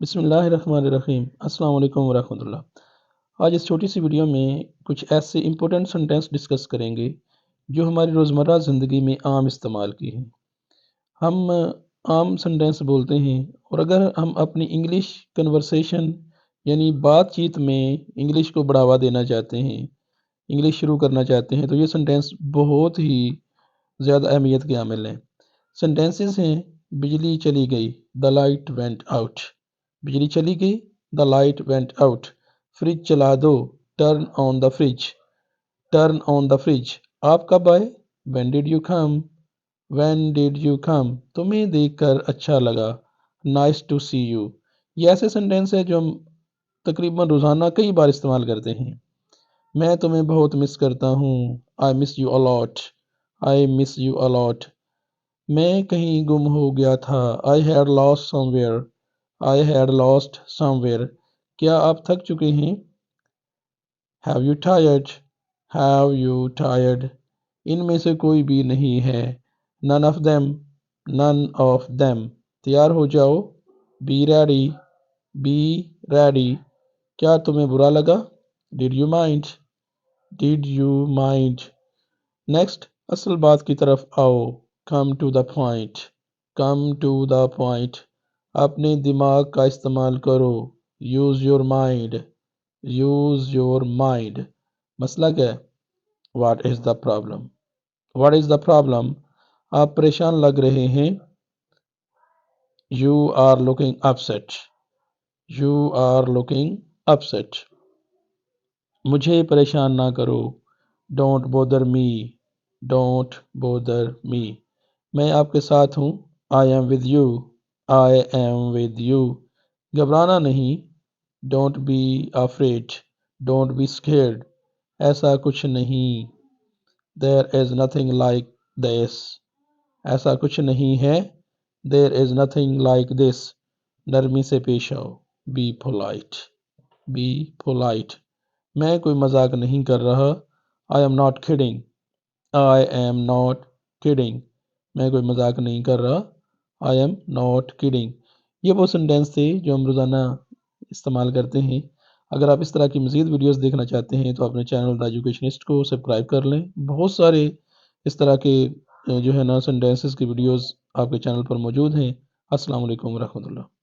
بسم اللہ الرحمن الرحیم۔ السلام علیکم ورحمۃ اللہ۔ آج اس چھوٹی سی ویڈیو میں کچھ ایسے امپورٹنٹ سینٹینس ڈسکس کریں گے جو ہماری روزمرہ زندگی میں عام استعمال کی ہیں۔ ہم عام سینٹینس بولتے ہیں، اور اگر ہم اپنی انگلش کنورسیشن یعنی بات چیت میں انگلش کو بڑھاوا دینا چاہتے ہیں، انگلش شروع کرنا چاہتے ہیں، تو یہ سینٹینس بہت ہی زیادہ اہمیت کے حامل ہیں۔ سینٹینسز ہیں: بجلی چلی گئی، دا لائٹ وینٹ آؤٹ۔ بجلی چلی گئی، the light went out. Fridge چلا دو، turn on the fridge. Turn on the fridge. آپ کب آئے؟ When did you come? When did you come. تمہیں دیکھ کر اچھا لگا، نائس ٹو سی یو۔ یہ ایسے سینٹینس ہے جو ہم تقریباً روزانہ کئی بار استعمال کرتے ہیں۔ میں تمہیں بہت مس کرتا ہوں، I miss you a lot. I miss you a lot. میں کہیں گم ہو گیا تھا، I had lost somewhere. I had lost somewhere۔ کیا آپ تھک چکے ہیں؟ Have you tired؟ Have you tired؟ ان میں سے کوئی بھی نہیں ہے۔ None of them۔ None of them۔ تیار ہو جاؤ، Be ready۔ Be ready۔ کیا تمہیں برا لگا؟ Did you mind؟ Did you mind؟ Next، اصل بات کی طرف آؤ، Come to the point۔ Come to the point۔ اپنے دماغ کا استعمال کرو، use your mind. Use your mind. مسئلہ کیا ہے؟ What is the problem? What is the problem? آپ پریشان لگ رہے ہیں، you are looking upset. You are looking upset. مجھے پریشان نہ کرو، don't bother me. Don't bother me. میں آپ کے ساتھ ہوں، I am with you. I am with you۔ گھبرانا نہیں، don't be afraid۔ don't be scared۔ ایسا کچھ نہیں، there is nothing like this۔ ایسا کچھ نہیں ہے، there is nothing like this۔ نرمی سے پیش آؤ، be polite۔ be polite۔ میں کوئی مذاق نہیں کر رہا، I am not kidding۔ I am not kidding۔ میں کوئی مذاق نہیں کر رہا، I am not kidding۔ یہ وہ سینٹینس تھے جو ہم روزانہ استعمال کرتے ہیں۔ اگر آپ اس طرح کی مزید ویڈیوز دیکھنا چاہتے ہیں تو اپنے چینل دا ایجوکیشنسٹ کو سبسکرائب کر لیں۔ بہت سارے اس طرح کے جو ہے نا سینٹینسز کی ویڈیوز آپ کے چینل پر موجود ہیں۔ السلام علیکم ورحمۃ اللہ۔